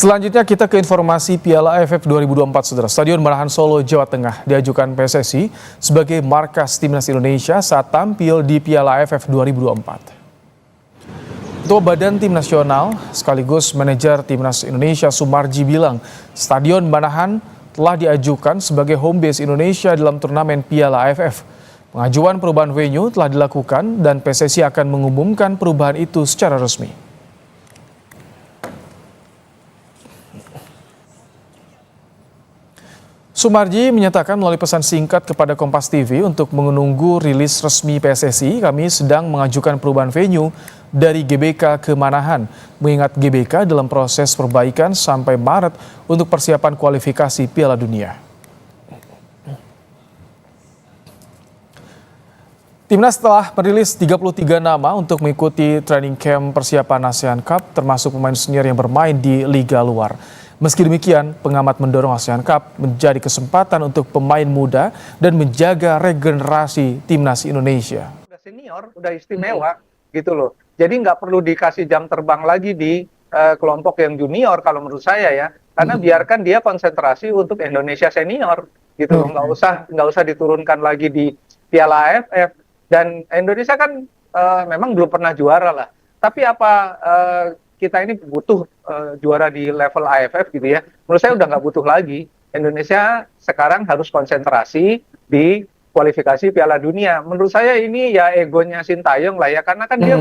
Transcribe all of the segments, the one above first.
Selanjutnya kita ke informasi Piala AFF 2024, Saudara. Stadion Manahan Solo, Jawa Tengah diajukan PSSI sebagai markas Timnas Indonesia saat tampil di Piala AFF 2024. Ketua Badan Tim Nasional sekaligus manajer Timnas Indonesia Sumarji bilang, Stadion Manahan telah diajukan sebagai home base Indonesia dalam turnamen Piala AFF. Pengajuan perubahan venue telah dilakukan dan PSSI akan mengumumkan perubahan itu secara resmi. Sumarji menyatakan melalui pesan singkat kepada Kompas TV untuk menunggu rilis resmi PSSI, kami sedang mengajukan perubahan venue dari GBK ke Manahan, mengingat GBK dalam proses perbaikan sampai Maret untuk persiapan kualifikasi Piala Dunia. Timnas telah merilis 33 nama untuk mengikuti training camp persiapan ASEAN Cup, termasuk pemain senior yang bermain di liga luar. Meski demikian, pengamat mendorong ASEAN Cup menjadi kesempatan untuk pemain muda dan menjaga regenerasi Timnas Indonesia. Udah senior, udah istimewa gitu loh. Jadi nggak perlu dikasih jam terbang lagi di kelompok yang junior kalau menurut saya ya. Karena biarkan dia konsentrasi untuk Indonesia senior gitu loh. Nggak usah diturunkan lagi di Piala AFF. Dan Indonesia kan memang belum pernah juara lah. Tapi apa kita ini butuh juara di level AFF gitu ya. Menurut saya udah nggak butuh lagi. Indonesia sekarang harus konsentrasi di kualifikasi Piala Dunia. Menurut saya ini ya egonya Sintayong lah ya. Karena kan dia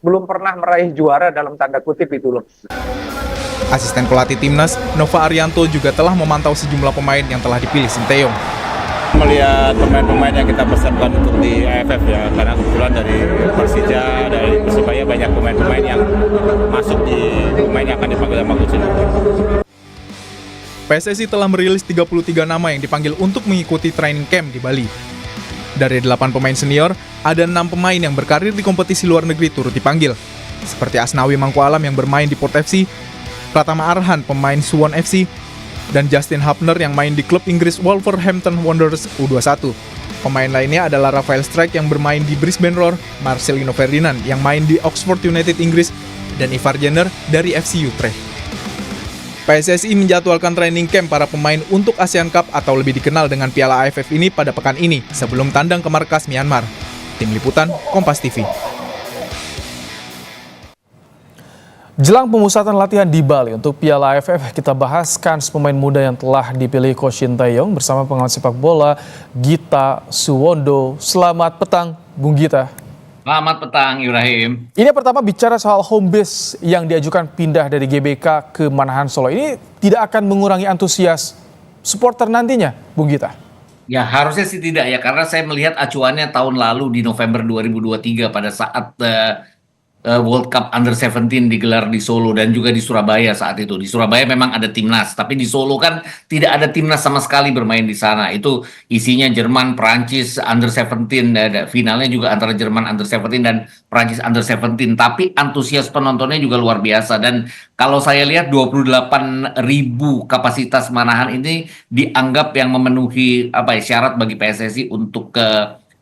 belum pernah meraih juara dalam tanda kutip itu loh. Asisten pelatih Timnas, Nova Arianto juga telah memantau sejumlah pemain yang telah dipilih Sintayong. Melihat pemain-pemain yang kita persiapkan untuk di AFF ya, karena kebetulan dari Persija, dari Persebaya banyak pemain-pemain yang masuk di pemain yang akan dipanggil sama Coach Indra. PSSI telah merilis 33 nama yang dipanggil untuk mengikuti training camp di Bali. Dari 8 pemain senior, ada 6 pemain yang berkarir di kompetisi luar negeri turut dipanggil. Seperti Asnawi Mangkualam yang bermain di Port FC, Pratama Arhan pemain Suwon FC, dan Justin Hubner yang main di klub Inggris Wolverhampton Wanderers U21. Pemain lainnya adalah Rafael Strijk yang bermain di Brisbane Roar, Marcelino Ferdinand yang main di Oxford United Inggris, dan Ivar Jenner dari FC Utrecht. PSSI menjadwalkan training camp para pemain untuk ASEAN Cup atau lebih dikenal dengan Piala AFF ini pada pekan ini sebelum tandang ke markas Myanmar. Tim Liputan, Kompas TV. Jelang pemusatan latihan di Bali untuk Piala AFF, kita bahas kans pemain muda yang telah dipilih Coach Sintayong bersama pengamat sepak bola Gita Suwondo. Selamat petang, Bung Gita. Selamat petang, Ibrahim. Ini pertama bicara soal home base yang diajukan pindah dari GBK ke Manahan Solo. Ini tidak akan mengurangi antusias supporter nantinya, Bung Gita? Ya harusnya sih tidak ya, karena saya melihat acuannya tahun lalu di November 2023 pada saat World Cup Under 17 digelar di Solo dan juga di Surabaya saat itu. Di Surabaya memang ada timnas, tapi di Solo kan tidak ada timnas sama sekali bermain di sana. Itu isinya Jerman, Prancis Under 17, finalnya juga antara Jerman Under 17 dan Prancis Under 17. Tapi antusias penontonnya juga luar biasa. Dan kalau saya lihat 28.000 kapasitas Manahan ini dianggap yang memenuhi syarat bagi PSSI untuk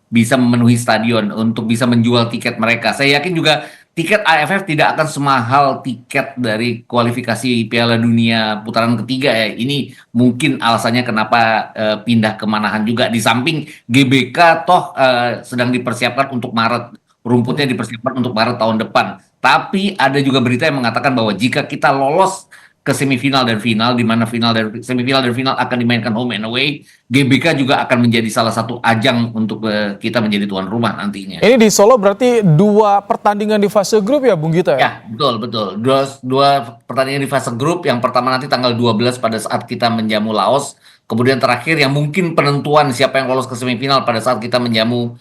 bisa memenuhi stadion, untuk bisa menjual tiket mereka. Saya yakin juga tiket AFF tidak akan semahal tiket dari kualifikasi Piala Dunia putaran ketiga ya. Ini mungkin alasannya kenapa pindah ke Manahan juga. Di samping GBK toh sedang dipersiapkan untuk Maret. Rumputnya dipersiapkan untuk Maret tahun depan. Tapi ada juga berita yang mengatakan bahwa jika kita lolos ke semifinal dan final, di mana semifinal dan final akan dimainkan home and away, GBK juga akan menjadi salah satu ajang untuk kita menjadi tuan rumah nantinya. Ini di Solo berarti 2 pertandingan di fase grup ya, Bung Gita? Ya, betul. Dua pertandingan di fase grup. Yang pertama nanti tanggal 12 pada saat kita menjamu Laos. Kemudian terakhir yang mungkin penentuan siapa yang lolos ke semifinal pada saat kita menjamu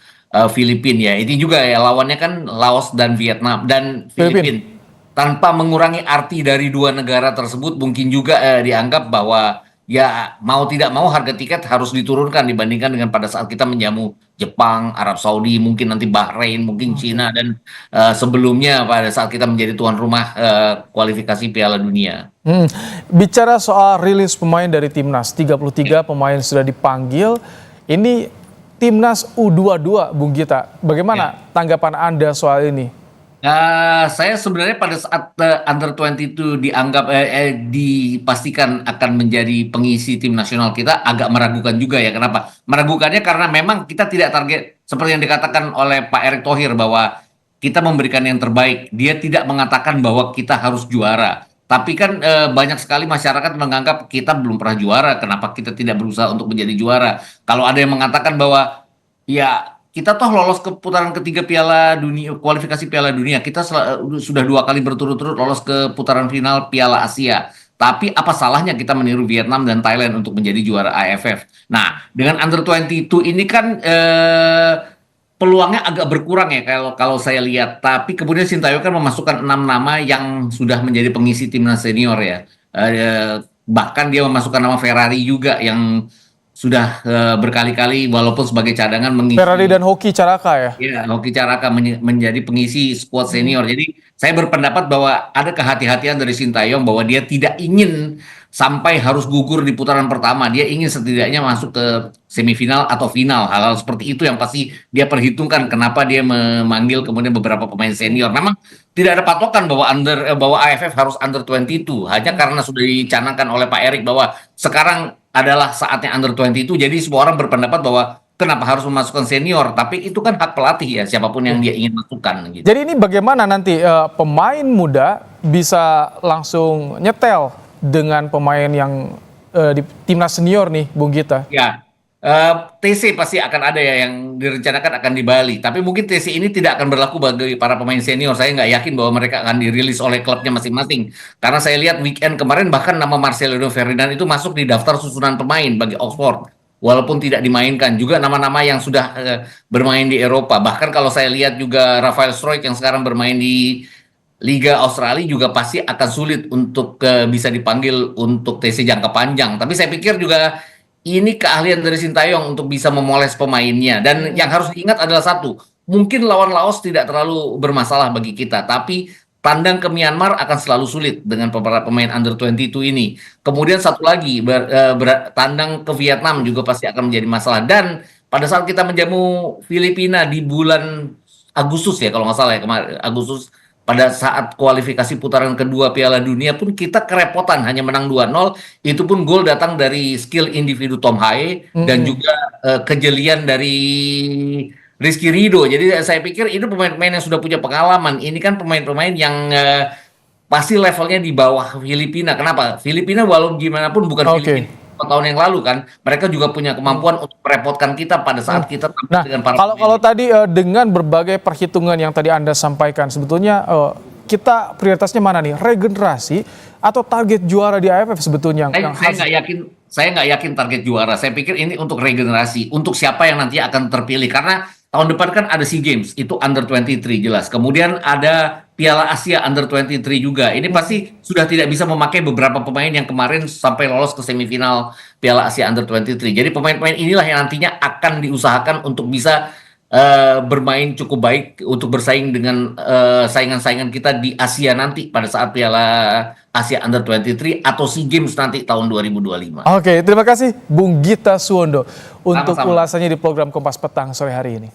Filipina ya. Ini juga ya lawannya kan Laos dan Vietnam dan Filipina. Tanpa mengurangi arti dari 2 negara tersebut, mungkin juga dianggap bahwa ya mau tidak mau harga tiket harus diturunkan dibandingkan dengan pada saat kita menjamu Jepang, Arab Saudi, mungkin nanti Bahrain, mungkin Cina, dan sebelumnya pada saat kita menjadi tuan rumah kualifikasi Piala Dunia. Bicara soal rilis pemain dari Timnas, 33 pemain sudah dipanggil. Ini Timnas U22, Bung Gita. Bagaimana tanggapan Anda soal ini? Saya sebenarnya pada saat Under 20 itu dianggap dipastikan akan menjadi pengisi tim nasional kita agak meragukan juga ya. Kenapa? Meragukannya karena memang kita tidak target seperti yang dikatakan oleh Pak Erick Thohir bahwa kita memberikan yang terbaik. Dia tidak mengatakan bahwa kita harus juara. Tapi kan banyak sekali masyarakat menganggap kita belum pernah juara. Kenapa kita tidak berusaha untuk menjadi juara? Kalau ada yang mengatakan bahwa ya kita toh lolos ke putaran ketiga Piala Dunia, kualifikasi Piala Dunia. Kita sudah 2 kali berturut-turut lolos ke putaran final Piala Asia. Tapi apa salahnya kita meniru Vietnam dan Thailand untuk menjadi juara AFF? Nah, dengan Under 22 ini kan peluangnya agak berkurang ya kalau saya lihat. Tapi kemudian Sintayong kan memasukkan 6 nama yang sudah menjadi pengisi timnas senior ya. Bahkan dia memasukkan nama Ferrari juga yang sudah berkali-kali walaupun sebagai cadangan mengisi. Ferrari dan Hoki Caraka ya. Ya, Hoki Caraka menjadi pengisi skuad senior. Jadi saya berpendapat bahwa ada kehati-hatian dari Sintayong bahwa dia tidak ingin sampai harus gugur di putaran pertama. Dia ingin setidaknya masuk ke semifinal atau final. Hal-hal seperti itu yang pasti dia perhitungkan kenapa dia memanggil kemudian beberapa pemain senior. Memang tidak ada patokan bahwa AFF harus Under 22 hanya karena sudah dicanangkan oleh Pak Erick bahwa sekarang adalah saatnya Under 22. Jadi semua orang berpendapat bahwa kenapa harus memasukkan senior, tapi itu kan hak pelatih ya, siapapun yang dia ingin masukkan gitu. Jadi ini bagaimana nanti pemain muda bisa langsung nyetel dengan pemain yang di timnas senior nih, Bung Gita? Ya, TC pasti akan ada ya yang direncanakan akan di Bali. Tapi mungkin TC ini tidak akan berlaku bagi para pemain senior. Saya nggak yakin bahwa mereka akan dirilis oleh klubnya masing-masing. Karena saya lihat weekend kemarin bahkan nama Marcelino Ferdinand itu masuk di daftar susunan pemain bagi Oxford. Walaupun tidak dimainkan. Juga nama-nama yang sudah bermain di Eropa. Bahkan kalau saya lihat juga Rafael Struijk yang sekarang bermain di Liga Australia juga pasti akan sulit untuk bisa dipanggil untuk TC jangka panjang. Tapi saya pikir juga ini keahlian dari Sintayong untuk bisa memoles pemainnya. Dan yang harus diingat adalah satu, mungkin lawan Laos tidak terlalu bermasalah bagi kita, tapi tandang ke Myanmar akan selalu sulit dengan para pemain Under 22 ini. Kemudian satu lagi, tandang ke Vietnam juga pasti akan menjadi masalah. Dan pada saat kita menjamu Filipina di bulan Agustus ya, kalau nggak salah ya, kemarin Agustus, pada saat kualifikasi putaran kedua Piala Dunia pun kita kerepotan hanya menang 2-0, itu pun gol datang dari skill individu Tom Haye dan juga kejelian dari Rizky Ridho. Jadi saya pikir itu pemain-pemain yang sudah punya pengalaman. Ini kan pemain-pemain yang pasti levelnya di bawah Filipina. Kenapa? Filipina walau gimana pun bukan Filipina 4 tahun yang lalu kan, mereka juga punya kemampuan untuk merepotkan kita pada saat kita tampil dengan para pemain. Kalau tadi dengan berbagai perhitungan yang tadi Anda sampaikan, sebetulnya kita prioritasnya mana nih? Regenerasi atau target juara di AFF sebetulnya? Saya nggak yakin target juara. Saya pikir ini untuk regenerasi, untuk siapa yang nanti akan terpilih. Karena tahun depan kan ada SEA Games, itu Under 23 jelas. Kemudian ada Piala Asia Under 23 juga. Ini pasti sudah tidak bisa memakai beberapa pemain yang kemarin sampai lolos ke semifinal Piala Asia Under 23. Jadi pemain-pemain inilah yang nantinya akan diusahakan untuk bisa bermain cukup baik untuk bersaing dengan saingan-saingan kita di Asia nanti pada saat Piala Asia Under 23 atau SEA Games nanti tahun 2025. Oke, terima kasih Bung Gita Suwondo untuk Sama-sama. ulasannya di program Kompas Petang sore hari ini.